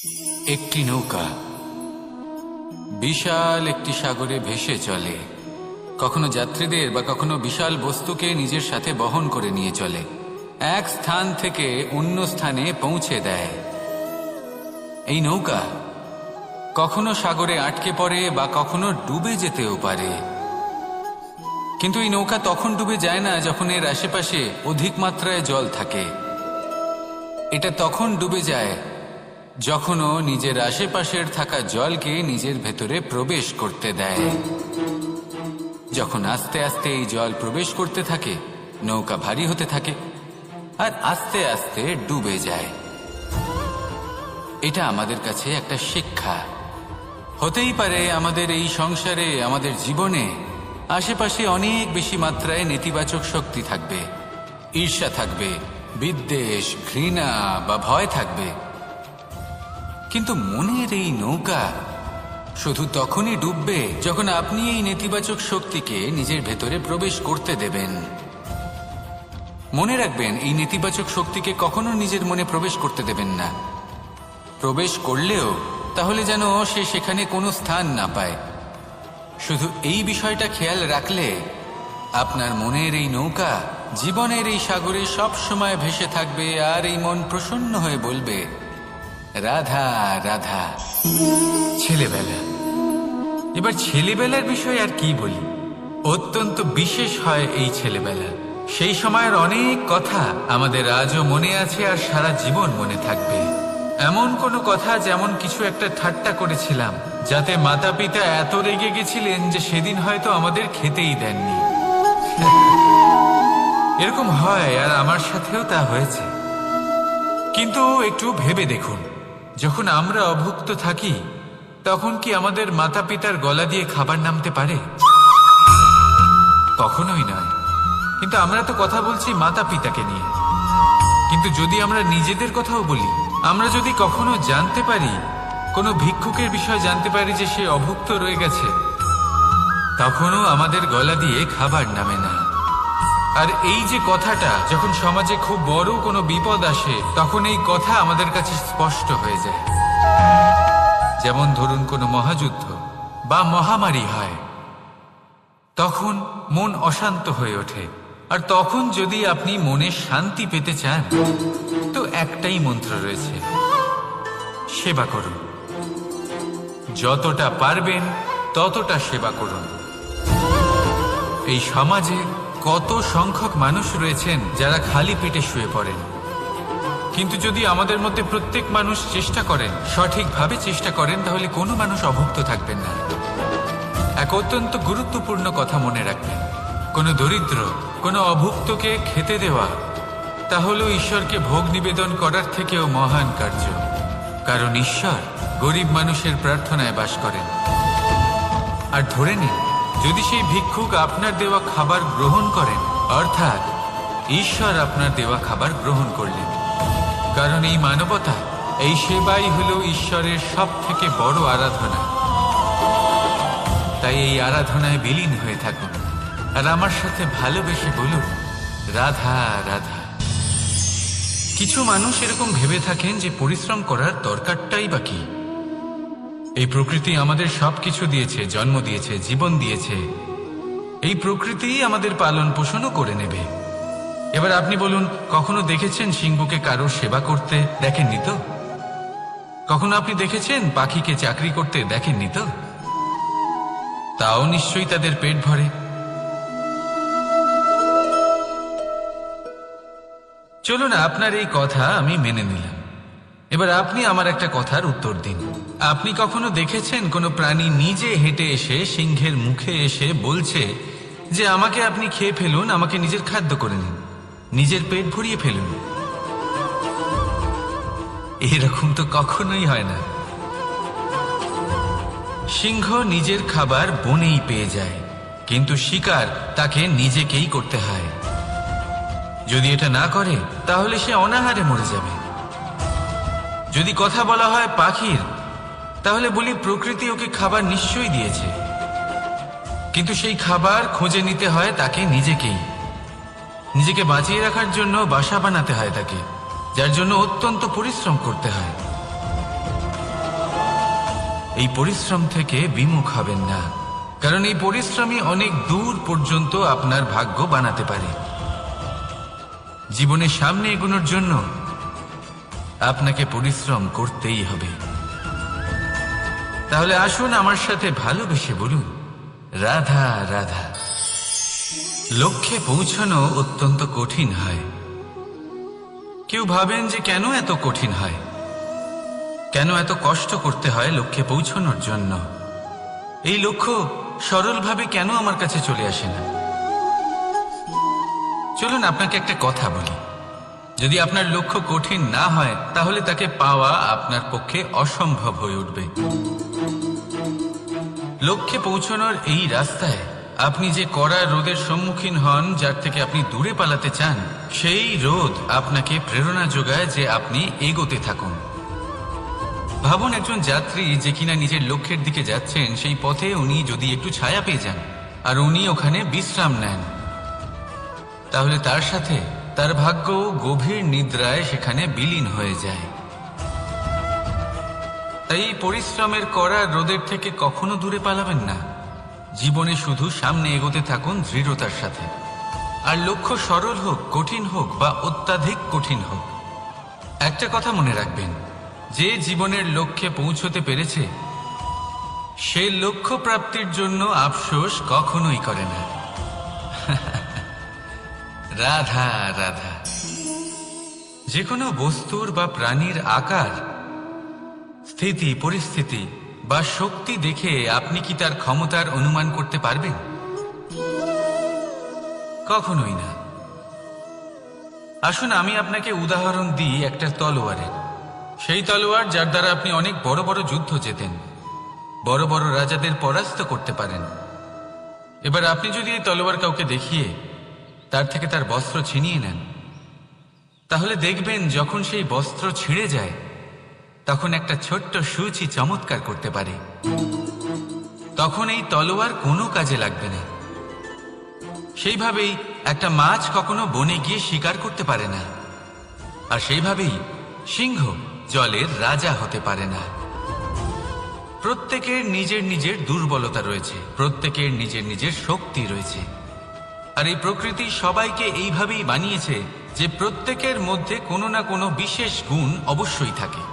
একটি নৌকা বিশাল একটি সাগরে ভেসে চলে। কখনো যাত্রীদের বা কখনো বিশাল বস্তুকে নিজের সাথে বহন করে নিয়ে চলে, এক স্থান থেকে অন্য স্থানে পৌঁছে দেয়। এই নৌকা কখনো সাগরে আটকে পড়ে বা কখনো ডুবে যেতেও পারে, কিন্তু এই নৌকা তখন ডুবে যায় না যখন এর আশেপাশে অধিক মাত্রায় জল থাকে। এটা তখন ডুবে যায় যখন ও নিজের আশেপাশের থাকা জলকে নিজের ভেতরে প্রবেশ করতে দেয়। যখন আস্তে আস্তে এই জল প্রবেশ করতে থাকে, নৌকা ভারী হতে থাকে আর আস্তে আস্তে ডুবে যায়। এটা আমাদের কাছে একটা শিক্ষা। হতেই পারে আমাদের এই সংসারে, আমাদের জীবনে আশেপাশে অনেক বেশি মাত্রায় নেতিবাচক শক্তি থাকবে, ঈর্ষা থাকবে, বিদ্বেষ, ঘৃণা বা ভয় থাকবে, কিন্তু মনের এই নৌকা শুধু তখনই ডুববে যখন আপনি এই নেতিবাচক শক্তিকে নিজের ভেতরে প্রবেশ করতে দেবেন। মনে রাখবেন, এই নেতিবাচক শক্তিকে কখনো নিজের মনে প্রবেশ করতে দেবেন না। প্রবেশ করলেও তাহলে যেন সে সেখানে কোনো স্থান না পায়। শুধু এই বিষয়টা খেয়াল রাখলে আপনার মনের এই নৌকা জীবনের এই সাগরে সব সময় ভেসে থাকবে, আর এই মন প্রসন্ন হয়ে বলবে, রাধা রাধা। ছেলেবেলা। এবার ছেলেবেলার বিষয় আর কি বলি, অত্যন্ত বিশেষ হয় এই ছেলেবেলা। সেই সময়ের অনেক কথা আমাদের আজও মনে আছে আর সারা জীবন মনে থাকবে। এমন কোনো কথা যেমন কিছু একটা ঠাট্টা করেছিলাম, যাতে মাতা পিতা এত রেগে গেছিলেন যে সেদিন হয়তো আমাদের খেতেই দেননি। এরকম হয়, আর আমার সাথেও তা হয়েছে। কিন্তু একটু ভেবে দেখুন, যখন আমরা অভুক্ত থাকি তখন কি আমাদের মাতা পিতার গলা দিয়ে খাবার নামতে পারে? কখনোই নয়। কিন্তু আমরা তো কথা বলছি মাতা পিতাকে নিয়ে। কিন্তু যদি আমরা নিজেদের কথাও বলি, আমরা যদি কখনো জানতে পারি, কোনো ভিক্ষুকের বিষয় জানতে পারি যে সে অভুক্ত রয়ে গেছে, তখনও আমাদের গলা দিয়ে খাবার নামে না। আর এই যে কথাটা, যখন সমাজে খুব বড় কোনো বিপদ আসে তখন এই কথা আমাদের কাছে স্পষ্ট হয়ে যায়। যেমন ধরুন কোনো মহাযুদ্ধ বা মহামারী হয়, তখন মন অশান্ত হয়ে ওঠে। আর তখন যদি আপনি মনে শান্তি পেতে চান, তো একটাই মন্ত্র রয়েছে, সেবা করুন। যতটা পারবেন ততটা সেবা করুন। এই সমাজে কত সংখ্যক মানুষ রয়েছেন যারা খালি পেটে শুয়ে পড়েন, কিন্তু যদি আমাদের মধ্যে প্রত্যেক মানুষ চেষ্টা করেন, সঠিকভাবে চেষ্টা করেন, তাহলে কোনো মানুষ অভুক্ত থাকবেন না। এক অত্যন্ত গুরুত্বপূর্ণ কথা মনে রাখবেন, কোনো দরিদ্র, কোনো অভুক্তকে খেতে দেওয়া তাহলেও ঈশ্বরকে ভোগ নিবেদন করার থেকেও মহান কার্য। কারণ ঈশ্বর গরিব মানুষের প্রার্থনায় বাস করেন। আর ধরে নিন, যদি সেই ভিক্ষুক আপনার দেওয়া খাবার গ্রহণ করেন, অর্থাৎ ঈশ্বর আপনার দেওয়া খাবার গ্রহণ করলেন। কারণ এই মানবতা, এই সেবাই হলো ঈশ্বরের সব থেকে বড় আরাধনা। তাই এই আরাধনায় বিলীন হয়ে থাকুন, আর আমার সাথে ভালোবেসে বলুন, রাধা রাধা। কিছু মানুষ এরকম ভেবে থাকেন যে পরিশ্রম করার দরকারটাই বা কি? এই প্রকৃতি আমাদের সবকিছু দিয়েছে, জন্ম দিয়েছে, জীবন দিয়েছে। এই প্রকৃতিই আমাদের পালন পোষণও করে নেবে। এবার আপনি বলুন, কখনো দেখেছেন সিংহকে কারোর সেবা করতে? দেখেননি তো। কখনো আপনি দেখেছেন পাখিকে চাকরি করতে? দেখেননি তো। তাও নিশ্চয়ই তাদের পেট ভরে। চলুন, আপনার এই কথা আমি মেনে নিলাম। এবার আপনি আমার একটা কথার উত্তর দিন। আপনি কখনো দেখেছেন কোনো প্রাণী নিজে হেঁটে এসে সিংহের মুখে এসে বলছে যে আমাকে আপনি খেয়ে ফেলুন, আমাকে নিজের খাদ্য করে নিন, নিজের পেট ভরিয়ে ফেলুন? এরকম তো কখনোই হয় না। সিংহ নিজের খাবার বনেই পেয়ে যায়, কিন্তু শিকার তাকে নিজেকেই করতে হয়। যদি এটা না করে তাহলে সে অনাহারে মরে যাবে। যদি কথা বলা হয় পাখির, তাহলে বলি প্রকৃতি ওকে খাবার নিশ্চয়ই দিয়েছে, কিন্তু সেই খাবার খুঁজে নিতে হয় তাকে নিজেকেই। নিজেকে বাঁচিয়ে রাখার জন্য বাসা বানাতে হয় তাকে, যার জন্য অত্যন্ত পরিশ্রম করতে হয়। এই পরিশ্রম থেকে বিমুখ হবেন না, কারণ এই পরিশ্রমই অনেক দূর পর্যন্ত আপনার ভাগ্য বানাতে পারে। জীবনের সামনে এগোনোর জন্য আপনাকে পরিশ্রম করতেই হবে। তাহলে আসুন আমার সাথে ভালোবেসে বলুন, রাধা রাধা। লক্ষ্যে পৌঁছানো অত্যন্ত কঠিন হয়। কেউ ভাবেন যে কেন এত কঠিন হয়, কেন এত কষ্ট করতে হয় লক্ষ্যে পৌঁছানোর জন্য। এই লক্ষ্য সরলভাবে কেন আমার কাছে চলে আসে না? চলুন আপনাকে একটা কথা বলি, যদি আপনার লক্ষ্য কঠিন না হয় তাহলে তাকে পাওয়া আপনার পক্ষে অসম্ভব হয়ে উঠবে। লক্ষ্যে পৌঁছানোর এই রাস্তায় আপনি যে কড়া রোদের সম্মুখীন হন, যার থেকে আপনি দূরে পালাতে চান, সেই রোদ আপনাকে প্রেরণা যোগায় যে আপনি এগোতে থাকুন। ভাবুন একজন যাত্রী যে কিনা নিজের লক্ষ্যের দিকে যাচ্ছেন, সেই পথে উনি যদি একটু ছায়া পেয়ে যান আর উনি ওখানে বিশ্রাম নেন, তাহলে তার সাথে তার ভাগ্য গভীর নিদ্রায় সেখানে বিলীন হয়ে যায়। তাই পরিশ্রমের কড়া রোদের থেকে কখনো দূরে পালাবেন না। জীবনে শুধু সামনে এগোতে থাকুন দৃঢ়তার সাথে। আর লক্ষ্য সরল হোক, কঠিন হোক বা অত্যাধিক কঠিন হোক, একটা কথা মনে রাখবেন, যে জীবনের লক্ষ্যে পৌঁছতে পেরেছে সে লক্ষ্য প্রাপ্তির জন্য আফসোস কখনোই করে না। রাধা রাধা। যে কোনো বস্তুর বা প্রাণীর আকার, স্থিতি, পরিস্থিতি বা শক্তি দেখে আপনি কি তার ক্ষমতার অনুমান করতে পারবেন? কখনোই না। আসুন আমি আপনাকে উদাহরণ দিই একটা তলোয়ারের। সেই তলোয়ার যার দ্বারা আপনি অনেক বড় বড় যুদ্ধ জেতেন, বড় বড় রাজাদের পরাস্ত করতে পারেন। এবার আপনি যদি এই তলোয়ার কাউকে দেখিয়ে তার থেকে তার বস্ত্র ছিনিয়ে নেন, তাহলে দেখবেন যখন সেই বস্ত্র ছিঁড়ে যায় তখন একটা ছোট্ট সূচি চমৎকার করতে পারে। তখন এই তলোয়ার কোনো কাজে লাগবে না। সেইভাবেই একটা মাছ কখনো বনে গিয়ে শিকার করতে পারে না, আর সেইভাবেই সিংহ জলের রাজা হতে পারে না। প্রত্যেকের নিজের নিজের দুর্বলতা রয়েছে, প্রত্যেকের নিজের নিজের শক্তি রয়েছে। আর এই প্রকৃতি সবাইকে এইভাবেই বানিয়েছে যে প্রত্যেকের মধ্যে কোনো না কোনো বিশেষ গুণ অবশ্যই থাকে।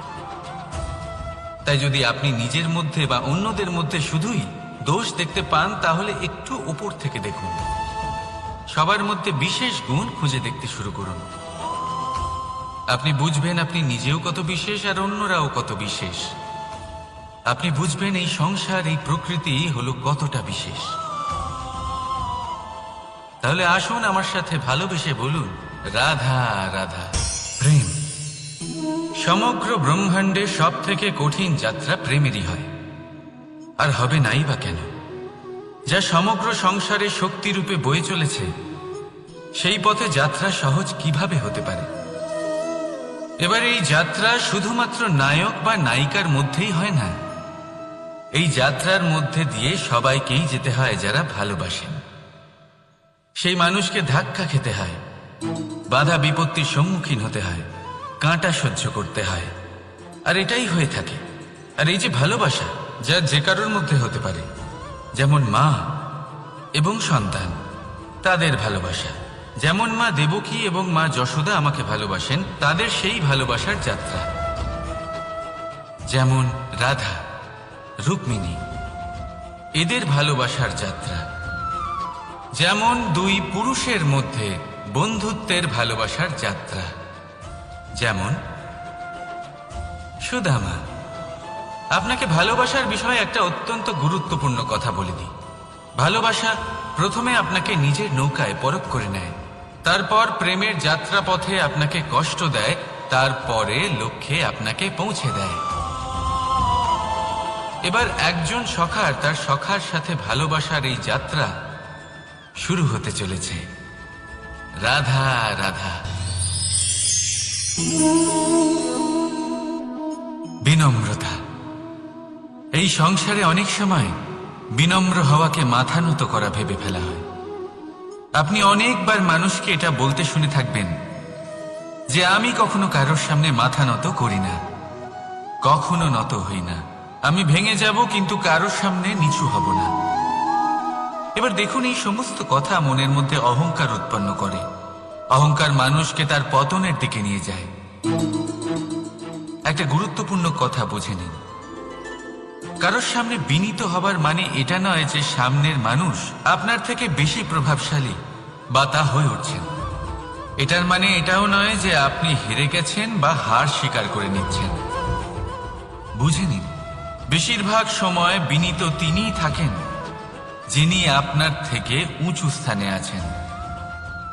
তাই যদি আপনি নিজের মধ্যে বা অন্যদের মধ্যে শুধুই দোষ দেখতে পান, তাহলে একটু উপর থেকে দেখুন। সবার মধ্যে বিশেষ গুণ খুঁজে দেখতে শুরু করুন। আপনি বুঝবেন আপনি নিজেও কত বিশেষ আর অন্যরাও কত বিশেষ। আপনি বুঝবেন এই সংসার, এই প্রকৃতি হলো কতটা বিশেষ। তাহলে আসুন আমার সাথে ভালোবেসে বলুন, রাধা রাধা। প্রেম। সমগ্র ব্রহ্মাণ্ডে সব থেকে কঠিন যাত্রা প্রেমেরই হয়, আর হবে নাই বা কেন? যা সমগ্র সংসারে শক্তিরূপে বয়ে চলেছে, সেই পথে যাত্রা সহজ কিভাবে হতে পারে? এবার এই যাত্রা শুধুমাত্র নায়ক বা নায়িকার মধ্যেই হয় না। এই যাত্রার মধ্যে দিয়ে সবাইকেই যেতে হয় যারা ভালোবাসেন। সেই মানুষকে ধাক্কা খেতে হয়, বাধা বিপত্তির সম্মুখীন হতে হয়, কাঁটা সহ্য করতে হয়, আর এটাই হয়ে থাকে। আর এই যে ভালোবাসা, যা যে কারোর মধ্যে হতে পারে, যেমন মা এবং সন্তান, তাদের ভালোবাসা, যেমন মা দেবকী এবং মা যশোদা আমাকে ভালোবাসেন, তাদের সেই ভালোবাসার যাত্রা। যেমন রাধা, রুক্মিণী, এদের ভালোবাসার যাত্রা। যেমন দুই পুরুষের মধ্যে বন্ধুত্বের ভালোবাসার যাত্রা। যেমন সুদামা। আপনাকে ভালোবাসার বিষয়ে একটা অত্যন্ত গুরুত্বপূর্ণ কথা বলে দিই। ভালোবাসা প্রথমে আপনাকে নিজের নৌকায় পরখ করে নেয়, তারপর প্রেমের যাত্রা পথে আপনাকে কষ্ট দেয়, তারপরে লক্ষ্যে আপনাকে পৌঁছে দেয়। এবার একজন সখার তার সখার সাথে ভালোবাসার এই যাত্রা শুরু হতে চলেছে। রাধা রাধা। বিনম্রতা। এই সংসারে অনেক সময় বিনম্র হওয়াকে মাথা নত করা ভেবে ফেলা হয়। আপনি অনেকবার মানুষকে এটা বলতে শুনে থাকবেন যে আমি কখনো কারোর সামনে মাথা নত করি না, কখনো নত হই না, আমি ভেঙে যাব, কিন্তু কারোর সামনে নিচু হব না। এবার দেখুন, এই সমস্ত কথা মনের মধ্যে অহংকার উৎপন্ন করে। অহংকার মানুষকে তার পতনের দিকে নিয়ে যায়। একটা গুরুত্বপূর্ণ কথা বুঝে নিন, কারোর সামনে বিনীত হবার মানে এটা নয় যে সামনের মানুষ আপনার থেকে বেশি প্রভাবশালী বা তা হয়ে উঠছেন। এটার মানে এটাও নয় যে আপনি হেরে গেছেন বা হার স্বীকার করে নিচ্ছেন। বুঝে নিন, বেশিরভাগ সময় বিনীত তিনিই থাকেন যিনি আপনার থেকে উঁচু স্থানে আছেন।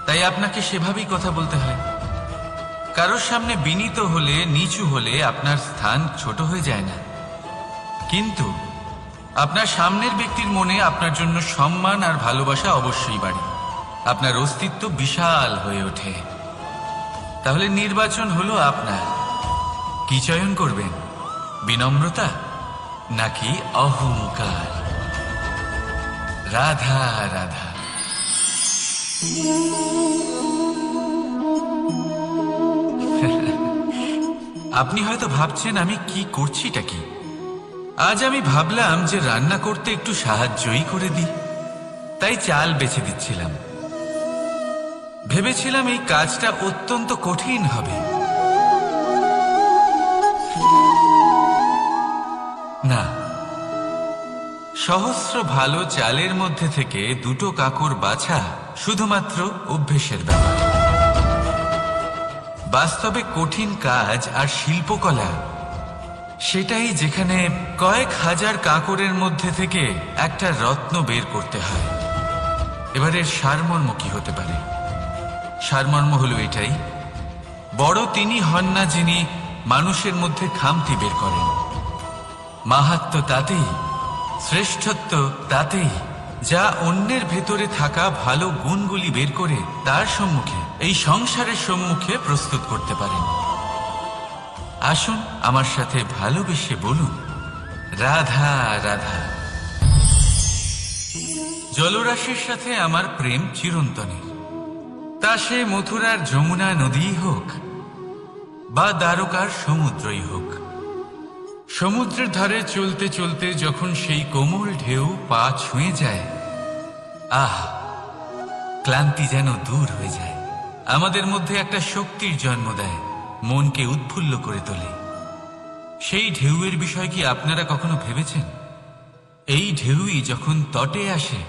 তাই আপনাকে সেভাবেই কথা বলতে হয়। কারোর সামনে বিনীত হলে, নিচু হলে আপনার স্থান ছোট হয়ে যায় না, কিন্তু আপনার সামনের ব্যক্তির মনে আপনার জন্য সম্মান আর ভালোবাসা অবশ্যই বাড়ে। আপনার অস্তিত্ব বিশাল হয়ে ওঠে। তাহলে নির্বাচন হলো আপনার। কি চয়ন করবেন? বিনম্রতা নাকি অহংকার? রাধা রাধা। আপনি হয়তো ভাবছেন আমি কি করছিটা কি। আজ আমি ভাবলাম যে রান্না করতে একটু সাহায্যই করে দিই, তাই চাল বেছে দিচ্ছিলাম। ভেবেছিলাম এই কাজটা অত্যন্ত কঠিন হবে। না, সহস্র ভালো চালের মধ্যে থেকে দুটো কাকড় বাছা শুধুমাত্র অভ্যেসের ব্যাপার। বাস্তবে কঠিন কাজ আর শিল্পকলা সেটাই যেখানে কয়েক হাজার কাকড়ের মধ্যে থেকে একটা রত্ন বের করতে হয়। এবারের সারমর্ম কি হতে পারে? সারমর্ম হলো এটাই, বড় তিনি হন না যিনি মানুষের মধ্যে খামতি বের করেন। মাহাত্ম্য তাতেই, শ্রেষ্ঠত্ব তাতেই, যা অন্যের ভেতরে থাকা ভালো গুণগুলি বের করে তার সম্মুখে, এই সংসারের সম্মুখে প্রস্তুত করতে পারেন। আসুন আমার সাথে ভালোবেসে বলুন, রাধা রাধা। জলরাশির সাথে আমার প্রেম চিরন্তনের। তা সে মথুরার যমুনা নদীই হোক বা দ্বারকার সমুদ্রই হোক। সমুদ্রের ধারে চলতে চলতে যখন সেই কোমল ঢেউ পা ছুঁয়ে যায়, আহ, ক্লান্তি যেন দূর হয়ে যায়। আমাদের মধ্যে একটা শক্তির জন্ম দেয়, মনকে উৎফুল্ল করে তোলে। সেই ঢেউয়ের বিষয় কি আপনারা কখনো ভেবেছেন? এই ঢেউই যখন তটে আসে,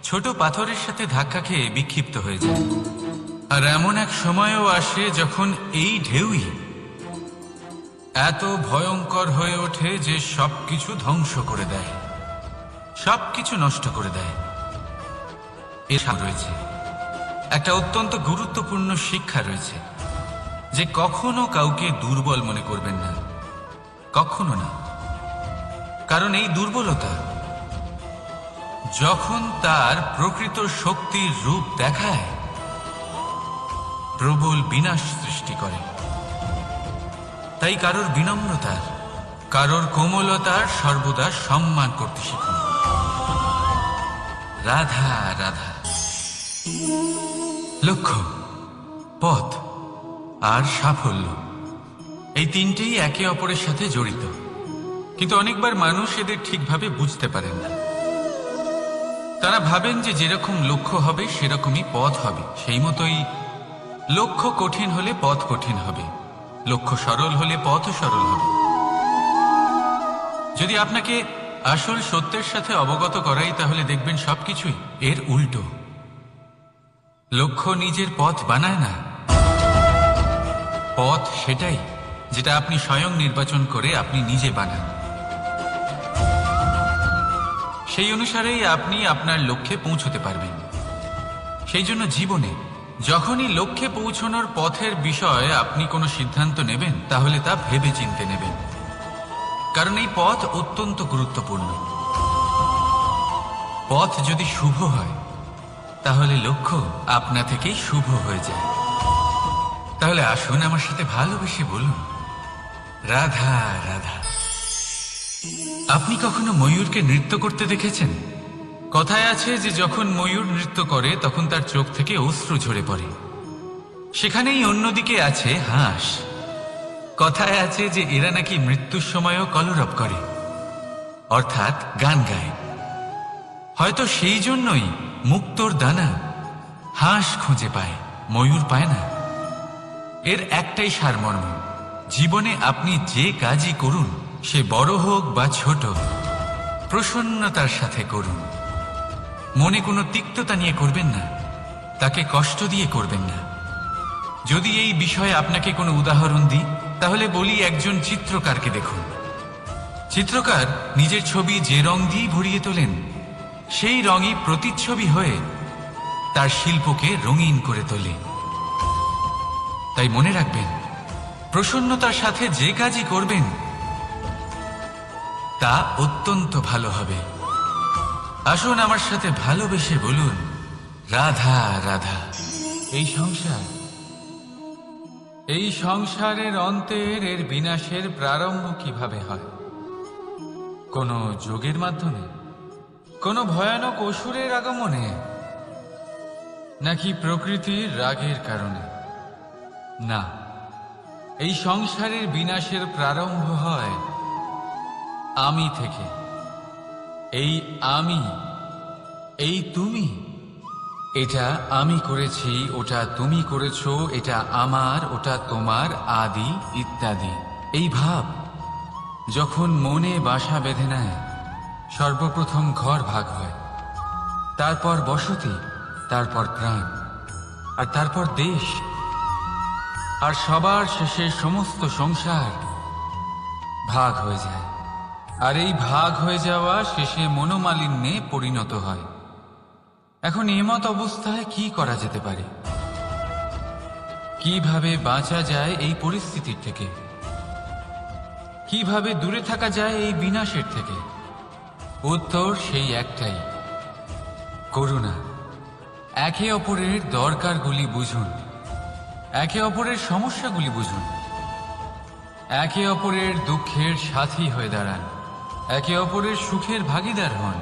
ছোট পাথরের সাথে ধাক্কা খেয়ে বিক্ষিপ্ত হয়ে যায়। আর এমন এক সময়ও আসে যখন এই ঢেউই এত ভয়ঙ্কর হয়ে ওঠে যে সবকিছু ধ্বংস করে দেয়, সবকিছু নষ্ট করে দেয়। এর রয়েছে একটা অত্যন্ত গুরুত্বপূর্ণ শিক্ষা রয়েছে, যে কখনো কাউকে দুর্বল মনে করবেন না, কখনো না। কারণ এই দুর্বলতা যখন তার প্রকৃত শক্তির রূপ দেখায়, প্রবল বিনাশ সৃষ্টি করে। তাই কারোর বিনম্রতার, কারোর কোমলতার সর্বদা সম্মান করতে শিখুন। রাধা রাধা। লক্ষ্য, পথ আর সাফল্য, এই তিনটেই একে অপরের সাথে জড়িত, কিন্তু অনেকবার মানুষ এদের ঠিকভাবে বুঝতে পারেন না। তারা ভাবেন যে যেরকম লক্ষ্য হবে সেরকমই পথ হবে। সেই মতোই লক্ষ্য কঠিন হলে পথ কঠিন হবে, লক্ষ্য সরল হলে পথও সরল হবে। যদি আপনাকে আসল সত্যের সাথে অবগত করাই, তাহলে দেখবেন সবকিছুই এর উল্টো। লক্ষ্য নিজের পথ বানায় না, পথ সেটাই যেটা আপনি স্বয়ং নির্বাচন করে আপনি নিজে বানান। সেই অনুসারেই আপনি আপনার লক্ষ্যে পৌঁছতে পারবেন। সেই জন্য জীবনে যখনই লক্ষ্যে পৌঁছানোর পথের বিষয়ে আপনি কোনো সিদ্ধান্ত নেবেন, তাহলে তা ভেবে চিন্তে নেবেন, কারণ এই পথ অত্যন্ত গুরুত্বপূর্ণ। পথ যদি শুভ হয়, তাহলে লক্ষ্য আপনা থেকেই শুভ হয়ে যায়। তাহলে আসুন আমার সাথে ভালোবেসে বলুন, রাধা রাধা। আপনি কখনো ময়ূরকে নৃত্য করতে দেখেছেন? কথায় আছে যে যখন ময়ূর নৃত্য করে তখন তার চোখ থেকে অশ্রু ঝরে পড়ে। সেখানেই অন্যদিকে আছে হাঁস। কথায় আছে যে এরা নাকি মৃত্যুর সময়ও কলরব করে। অর্থাৎ গান গায়। হয়তো সেই জন্যই মুক্তোর দানা হাঁস খুঁজে পায়, ময়ূর পায় না। এর একটাই সারমর্ম, জীবনে আপনি যে কাজই করুন, সে বড় হোক বা ছোট, প্রসন্নতার সাথে করুন। মনে কোনো তিক্ততা নিয়ে করবেন না, তাকে কষ্ট দিয়ে করবেন না। যদি এই বিষয়ে আপনাকে কোনো উদাহরণ দিই, তাহলে বলি একজন চিত্রকারকে দেখুন। চিত্রকার নিজের ছবি যে রং দিয়ে ভরিয়ে তোলেন, সেই রঙই প্রতিচ্ছবি হয়ে তার শিল্পকে রঙিন করে তোলে। তাই মনে রাখবেন, প্রসন্নতার সাথে যে কাজই করবেন তা অত্যন্ত ভালো হবে। আসুন আমার সাথে ভালোবেসে বলুন, রাধা রাধা। এই সংসারের অন্তের, এর বিনাশের প্রারম্ভ কিভাবে হয়? কোনো যোগের মাধ্যমে, কোনো ভয়ানক অসুরের আগমনে, নাকি প্রকৃতির রাগের কারণে? না, এই সংসারের বিনাশের প্রারম্ভ হয় আমি থেকে। এই আমি, এই তুমি, এটা আমি করেছি, ওটা তুমি করেছো, এটা আমার, ওটা তোমার, আদি ইত্যাদি। এই ভাব যখন মনে বাসা বেঁধে নেয়, সর্বপ্রথম ঘর ভাগ হয়, তারপর বসতি, তারপর প্রাণ, আর তারপর দেশ, আর সবার শেষে সমস্ত সংসার ভাগ হয়ে যায়। আর এই ভাগ হয়ে যাওয়া শেষে মনোমালিন্যে পরিণত হয়। এখন এমত অবস্থায় কি করা যেতে পারে? কিভাবে বাঁচা যায় এই পরিস্থিতির থেকে? কিভাবে দূরে থাকা যায় এই বিনাশের থেকে? উত্তর সেই একটাই, করুণা। একে অপরের দরকারগুলি বুঝুন, একে অপরের সমস্যাগুলি বুঝুন, একে অপরের দুঃখের সাথী হয়ে দাঁড়ান, একে অপরের সুখের ভাগীদার হন।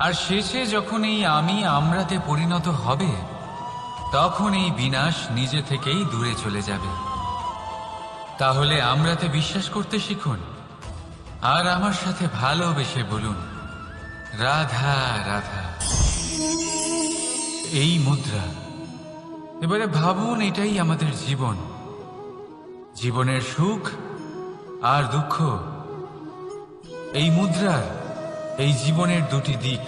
আর শেষে যখন এই আমি আমরাতে পরিণত হবে, তখন এই বিনাশ নিজে থেকেই দূরে চলে যাবে। তাহলে আমরাতে বিশ্বাস করতে শিখুন, আর আমার সাথে ভালোবেসে বলুন, রাধা রাধা। এই মুদ্রা, এবারে ভাবুন, এটাই আমাদের জীবন। জীবনের সুখ আর দুঃখ এই মুদ্রার, এই জীবনের দুটি দিক।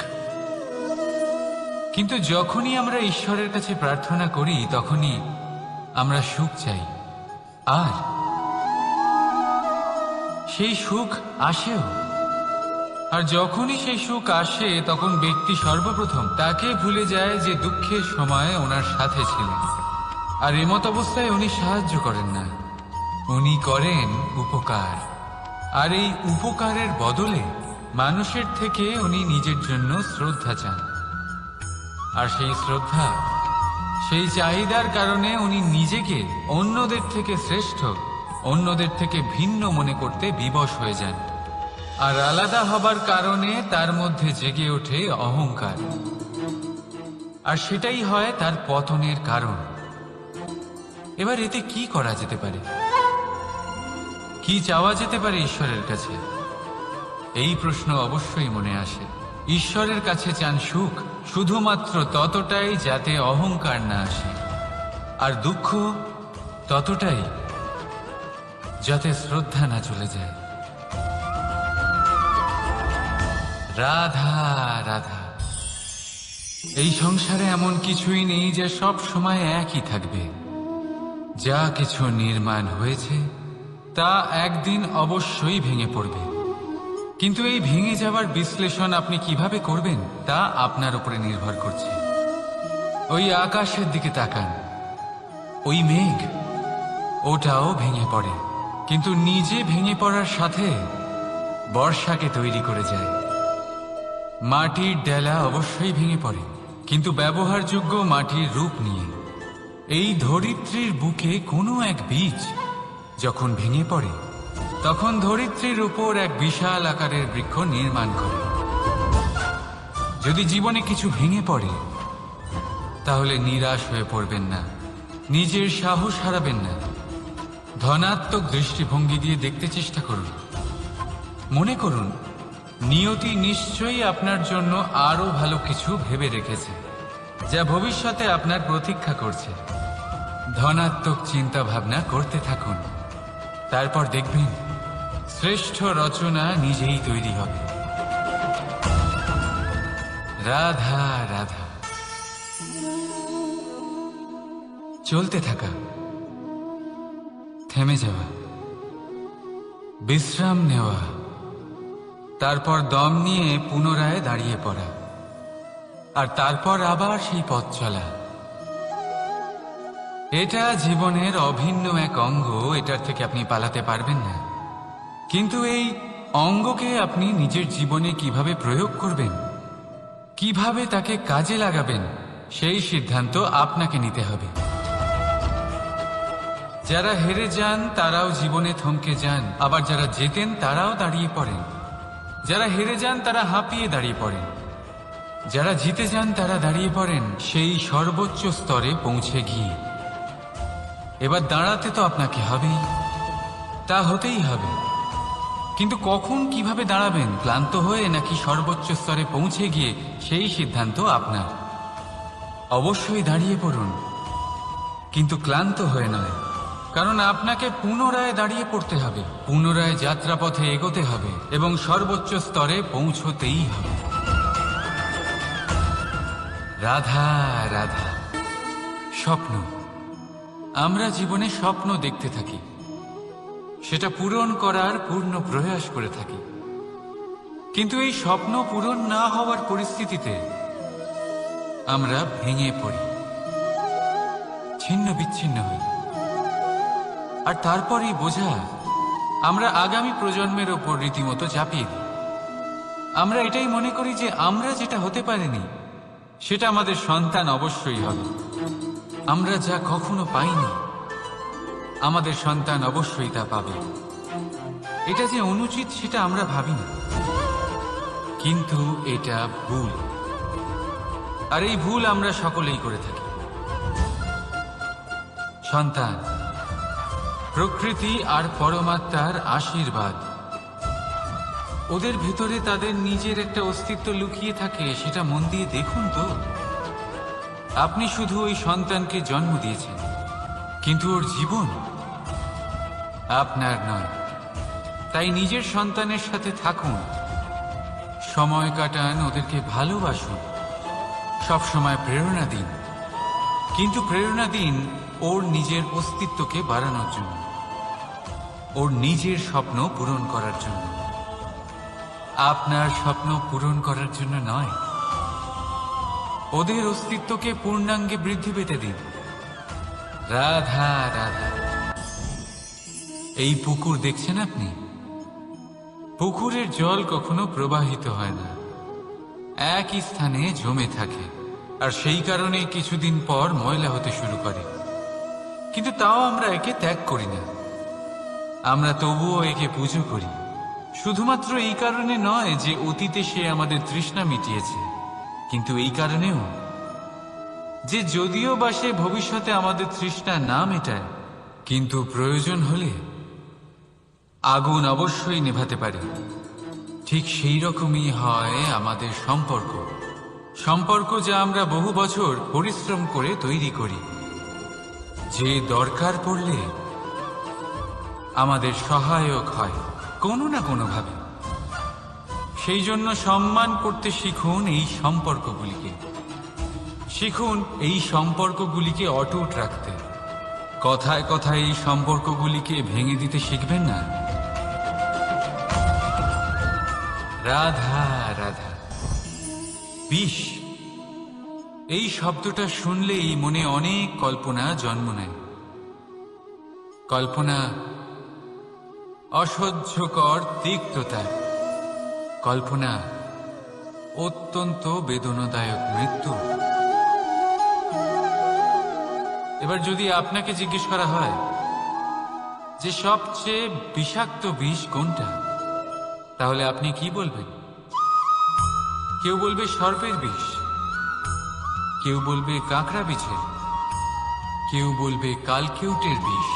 কিন্তু যখনই আমরা ঈশ্বরের কাছে প্রার্থনা করি, তখনই আমরা সুখ চাই, আর সেই সুখ আসেও। আর যখনই সেই সুখ আসে, তখন ব্যক্তি সর্বপ্রথম তাকে ভুলে যায় যে দুঃখের সময় ওনার সাথে ছিলেন। আর এমত অবস্থায় উনি সাহায্য করেন না, উনি করেন উপকার। আর এই উপকারের বদলে মানুষের থেকে উনি নিজের জন্য শ্রদ্ধা চান। আর সেই শ্রদ্ধা, সেই চাহিদার কারণে উনি নিজেকে অন্যদের থেকে শ্রেষ্ঠ, অন্যদের থেকে ভিন্ন মনে করতে বিবশ হয়ে যান। আর আলাদা হবার কারণে তার মধ্যে জেগে ওঠে অহংকার, আর সেটাই হয় তার পতনের কারণ। এবার এতে কি করা যেতে পারে? কি চাওয়া যেতে পারে ঈশ্বরের কাছে? এই প্রশ্ন অবশ্যই মনে আসে। ঈশ্বরের কাছে চান সুখ, শুধুমাত্র ততটাই যাতে অহংকার না আসে, আর দুঃখ ততটাই যাতে শ্রদ্ধা না চলে যায়। রাধা রাধা। এই সংসারে এমন কিছুই নেই যে সব সময় একই থাকবে। যা কিছু নির্মাণ হয়েছে তা একদিন অবশ্যই ভেঙে পড়বে। কিন্তু এই ভেঙে যাওয়ার বিশ্লেষণ আপনি কিভাবে করবেন তা আপনার উপরে নির্ভর করছে। ওই আকাশের দিকে তাকান, ওই মেঘ, ওটাও ভেঙে পড়ে, কিন্তু নিজে ভেঙে পড়ার সাথে বর্ষাকে তৈরি করে যায়। মাটির ডেলা অবশ্যই ভেঙে পড়ে, কিন্তু ব্যবহারযোগ্য মাটির রূপ নিয়ে। এই ধরিত্রীর বুকে কোনো এক বীজ যখন ভেঙে পড়ে, তখন ধরিত্রীর উপর এক বিশাল আকারের বৃক্ষ নির্মাণ করে। যদি জীবনে কিছু ভেঙে পড়ে, তাহলে নিরাশ হয়ে পড়বেন না, নিজের সাহস হারাবেন না। ধনাত্মক দৃষ্টিভঙ্গি দিয়ে দেখতে চেষ্টা করুন। মনে করুন নিয়তি নিশ্চয়ই আপনার জন্য আরো ভালো কিছু ভেবে রেখেছে, যা ভবিষ্যতে আপনার প্রতীক্ষা করছে। ধনাত্মক চিন্তা ভাবনা করতে থাকুন, তারপর দেখবেন শ্রেষ্ঠ রচনা নিজেই তৈরি হবে। রাধা রাধা। চলতে থাকা, থেমে যাওয়া, বিশ্রাম নেওয়া, তারপর দম নিয়ে পুনরায় দাঁড়িয়ে পড়া, আর তারপর আবার সেই পথ চলা। এটা জীবনের অভিন্ন এক অঙ্গ, এটার থেকে আপনি পালাতে পারবেন না। কিন্তু এই অঙ্গকে আপনি নিজের জীবনে কিভাবে প্রয়োগ করবেন, কিভাবে তাকে কাজে লাগাবেন, সেই সিদ্ধান্ত আপনাকে নিতে হবে। যারা হেরে যান তারাও জীবনে থমকে যান, আবার যারা জেতেন তারাও দাঁড়িয়ে পড়েন। যারা হেরে যান তারা হাঁপিয়ে দাঁড়িয়ে পড়েন, যারা জিতে যান তারা দাঁড়িয়ে পড়েন সেই সর্বোচ্চ স্তরে পৌঁছে গিয়ে। এবার দাঁড়াতে তো আপনাকে হবেই, তা হতেই হবে। কিন্তু কখন, কিভাবে দাঁড়াবেন, ক্লান্ত হয়ে নাকি সর্বোচ্চ স্তরে পৌঁছে গিয়ে, সেই সিদ্ধান্ত আপনার। অবশ্যই দাঁড়িয়ে পড়ুন, কিন্তু ক্লান্ত হয়ে নয়, কারণ আপনাকে পুনরায় দাঁড়িয়ে পড়তে হবে, পুনরায় যাত্রাপথে এগোতে হবে এবং সর্বোচ্চ স্তরে পৌঁছতেই হবে। রাধা রাধা। স্বপ্ন, আমরা জীবনে স্বপ্ন দেখতে থাকি, সেটা পূরণ করার পূর্ণ প্রয়াস করে থাকি। কিন্তু এই স্বপ্ন পূরণ না হওয়ার পরিস্থিতিতে আমরা ভেঙে পড়ি, ছিন্ন বিচ্ছিন্ন হই। আর তারপরই বোঝা আমরা আগামী প্রজন্মের ওপর রীতিমতো চাপিয়ে দিই। আমরা এটাই মনে করি যে আমরা যেটা হতে পারিনি সেটা আমাদের সন্তান অবশ্যই হবে। আমরা যা কখনো পাইনি আমাদের সন্তান অবশ্যই তা পাবে। এটা যে অনুচিত সেটা আমরা ভাবি না, কিন্তু এটা ভুল। আর এই ভুল আমরা সকলেই করে থাকি। সন্তান প্রকৃতি আর পরমাত্মার আশীর্বাদ। ওদের ভেতরে তাদের নিজের একটা অস্তিত্ব লুকিয়ে থাকে, সেটা মন দিয়ে দেখুন তো। আপনি শুধু ওই সন্তানকে জন্ম দিয়েছেন, কিন্তু ওর জীবন আপনার নয়। তাই নিজের সন্তানের সাথে থাকুন, সময় কাটান, ওদেরকে ভালোবাসুন, সবসময় প্রেরণা দিন। কিন্তু প্রেরণা দিন ওর নিজের অস্তিত্বকে বাড়ানোর জন্য, ওর নিজের স্বপ্ন পূরণ করার জন্য, আপনার স্বপ্ন পূরণ করার জন্য নয়। ওদের অস্তিত্বকে পূর্ণাঙ্গে বৃদ্ধি পেতে দিন। রাধা রাধা। এই পুকুর দেখছেন আপনি? পুকুরের জল কখনো প্রবাহিত হয় না, একই স্থানে জমে থাকে, আর সেই কারণে কিছুদিন পর ময়লা হতে শুরু করে। কিন্তু তাও আমরা একে ত্যাগ করি না, আমরা তবুও একে পুজো করি। শুধুমাত্র এই কারণে নয় যে অতীতে সে আমাদের তৃষ্ণা মিটিয়েছে, কিন্তু এই কারণেও যে যদিও বা সে ভবিষ্যতে আমাদের তৃষ্ণা না মেটায়, কিন্তু প্রয়োজন হলে আগুন অবশ্যই নেভাতে পারে। ঠিক সেই রকমই হয় আমাদের সম্পর্ক, সম্পর্ক যা আমরা বহু বছর পরিশ্রম করে তৈরি করি, যে দরকার পড়লে আমাদের সহায়ক হয় কোনো না কোনোভাবে। সেই জন্য সম্মান করতে শিখুন এই সম্পর্কগুলিকে, শিখুন এই সম্পর্কগুলিকে অটুট রাখতে। কথায় কথায় এই সম্পর্কগুলিকে ভেঙে দিতে শিখবেন না। রাধা রাধা। বিষ, এই শব্দটা শুনলেই মনে অনেক কল্পনা জন্ম নেয়। কল্পনা অসহ্যকর তিক্ততার, কল্পনা অত্যন্ত বেদনাদায়ক মৃত্যু। এবার যদি আপনাকে জিজ্ঞেস করা হয় যে সবচেয়ে বিষাক্ত বিষ কোনটা, তাহলে আপনি কি বলবেন? কেউ বলবে সর্পের বিষ, কেউ বলবে কাঁকড়া বিছের, কেউ বলবে কালকেউটের বিষ।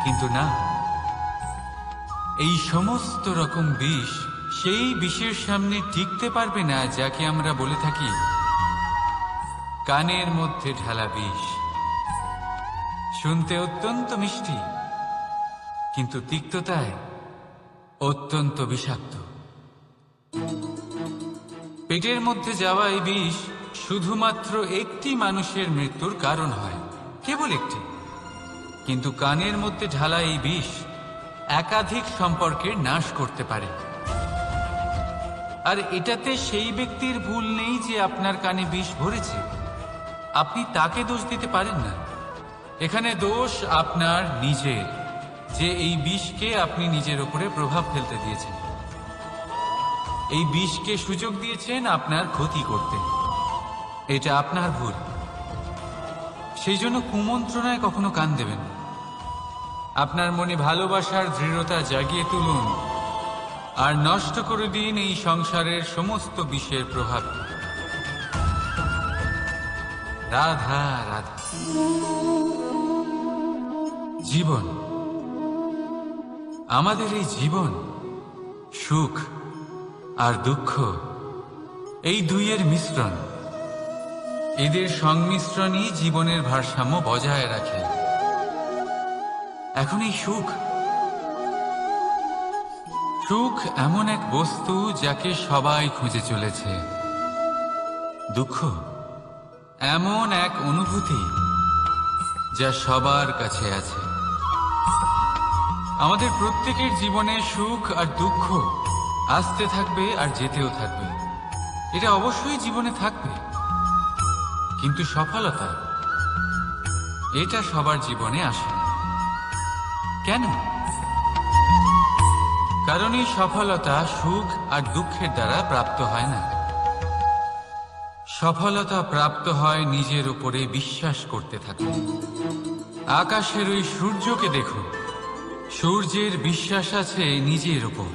কিন্তু না, এই সমস্ত রকম বিষ সেই বিষের সামনে টিকতে পারবে না, যাকে আমরা বলে থাকি কানের মধ্যে ঢালা বিষ। শুনতে অত্যন্ত মিষ্টি, কিন্তু তিক্ততায় অত্যন্ত বিষাক্ত। পেটের মধ্যে যাওয়া এই বিষ শুধুমাত্র একটি মানুষের মৃত্যুর কারণ হয়, কেবল একটি। কিন্তু কানের মধ্যে ঢালা এই বিষ একাধিক সম্পর্কের নাশ করতে পারে। আর এটাতে সেই ব্যক্তির ভুল নেই যে আপনার কানে বিষ ভরেছে, আপনি তাকে দোষ দিতে পারেন না। এখানে দোষ আপনার নিজের, যে এই বিষকে আপনি নিজের উপরে প্রভাব ফেলতে দিয়েছেন। এই বিষকে সুযোগ দিয়েছেন আপনার ক্ষতি করতে, এটা আপনার ভুল। সেই জন্য কুমন্ত্রণায় কখনো কান দেবেন না। আপনার মনে ভালোবাসার দৃঢ়তা জাগিয়ে তুলুন আর নষ্ট করে দিন এই সংসারের সমস্ত বিষের প্রভাব। রাধা রাধা। জীবন, আমাদের এই জীবন, সুখ আর দুঃখ, এই দুইয়ের মিশ্রণ। এদের সংমিশ্রণই জীবনের ভারসাম্য বজায় রাখে। এখন এই সুখ, সুখ এমন এক বস্তু যাকে সবাই খুঁজে চলেছে। দুঃখ এমন এক অনুভূতি যা সবার কাছে আছে। আমাদের প্রত্যেকের জীবনে সুখ আর দুঃখ আসতে থাকবে আর যেতেও থাকবে, এটা অবশ্যই জীবনে থাকবে। কিন্তু সফলতা, এটা সবার জীবনে আসে না। কেন? কারণ এই সফলতা সুখ আর দুঃখের দ্বারা প্রাপ্ত হয় না। সফলতা প্রাপ্ত হয় নিজের উপরে বিশ্বাস করতে থাকুন। আকাশের ওই সূর্যকে দেখুন, সূর্যের বিশ্বাস আছে নিজের উপর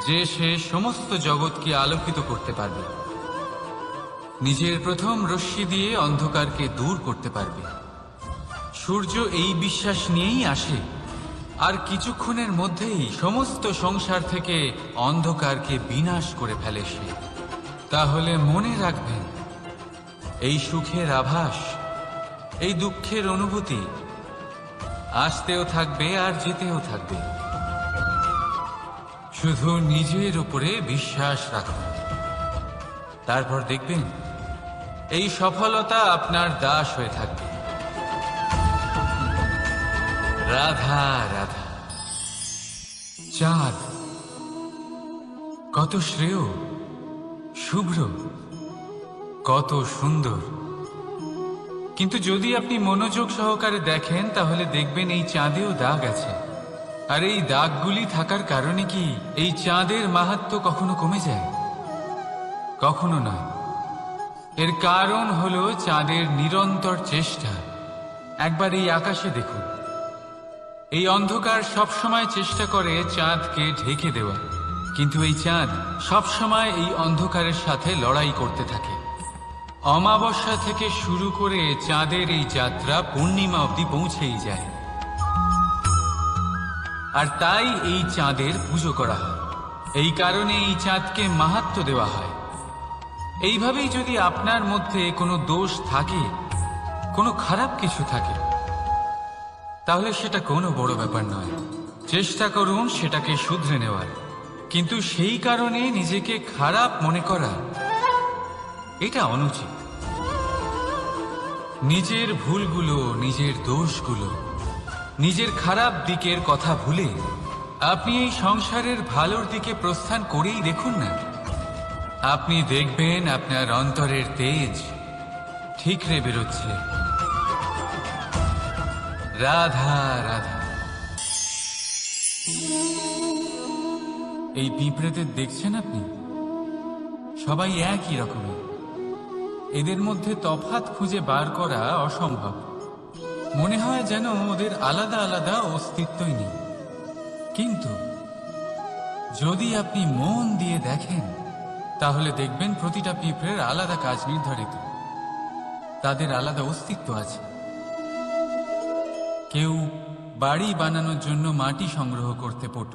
যে সে সমস্ত জগৎকে আলোকিত করতে পারবে। নিজের প্রথম রশ্মি দিয়ে অন্ধকারকে দূর করতে পারবে। সূর্য এই বিশ্বাস নিয়েই আসে, আর কিছুক্ষণের মধ্যেই সমস্ত সংসার থেকে অন্ধকারকে বিনাশ করে ফেলে সে। তাহলে মনে রাখবেন, এই সুখের আভাস, এই দুঃখের অনুভূতি আসতেও থাকবে আর যেতেও থাকবে। শুধু নিজের উপরে বিশ্বাস রাখুন, তারপর দেখবেন এই সফলতা আপনার দাস হয়ে থাকবে। রাধা রাধা। চাঁদ কত শ্রেয়, শুভ্র, কত সুন্দর। কিন্তু যদি আপনি মনোযোগ সহকারে দেখেন তাহলে দেখবেন এই চাঁদেও দাগ আছে। আর এই দাগগুলি থাকার কারণে কি এই চাঁদের মাহাত্ম্য কখনো কমে যায়? কখনো নয়। এর কারণ হলো চাঁদের নিরন্তর চেষ্টা। একবার এই আকাশে দেখুন, এই অন্ধকার সবসময় চেষ্টা করে চাঁদকে ঢেকে দেওয়া, কিন্তু এই চাঁদ সবসময় এই অন্ধকারের সাথে লড়াই করতে থাকে। অমাবস্যা থেকে শুরু করে চাঁদের এই যাত্রা পূর্ণিমা অবধি পৌঁছেই যায়। আর তাই এই চাঁদের পুজো করা হয়, এই কারণে এই চাঁদকে মাহাত্ম্য দেওয়া হয়। এইভাবেই যদি আপনার মধ্যে কোনো দোষ থাকে, কোনো খারাপ কিছু থাকে, তাহলে সেটা কোনো বড় ব্যাপার নয়। চেষ্টা করুন সেটাকে শুধরে নেওয়ার, কিন্তু সেই কারণে নিজেকে খারাপ মনে করা, এটা অনুচিত। নিজের ভুলগুলো, নিজের দোষগুলো, নিজের খারাপ দিকের কথা ভুলে আপনি এই সংসারের ভালোর দিকে প্রস্থান করেই দেখুন না। আপনি দেখবেন আপনার অন্তরের তেজ ঠিকরে বেরোচ্ছে। রাধা রাধা। এই পিঁপড়েদের দেখছেন আপনি, সবাই একই রকমের। এদের মধ্যে তফাৎ খুঁজে বার করা অসম্ভব। মনে হয় যেন ওদের আলাদা আলাদা অস্তিত্বই নেই। কিন্তু যদি আপনি মন দিয়ে দেখেন তাহলে দেখবেন প্রতিটা পিঁপড়ের আলাদা কাজ নির্ধারিত, তাদের আলাদা অস্তিত্ব আছে। কেউ বাড়ি বানানোর জন্য মাটি সংগ্রহ করতে পটু,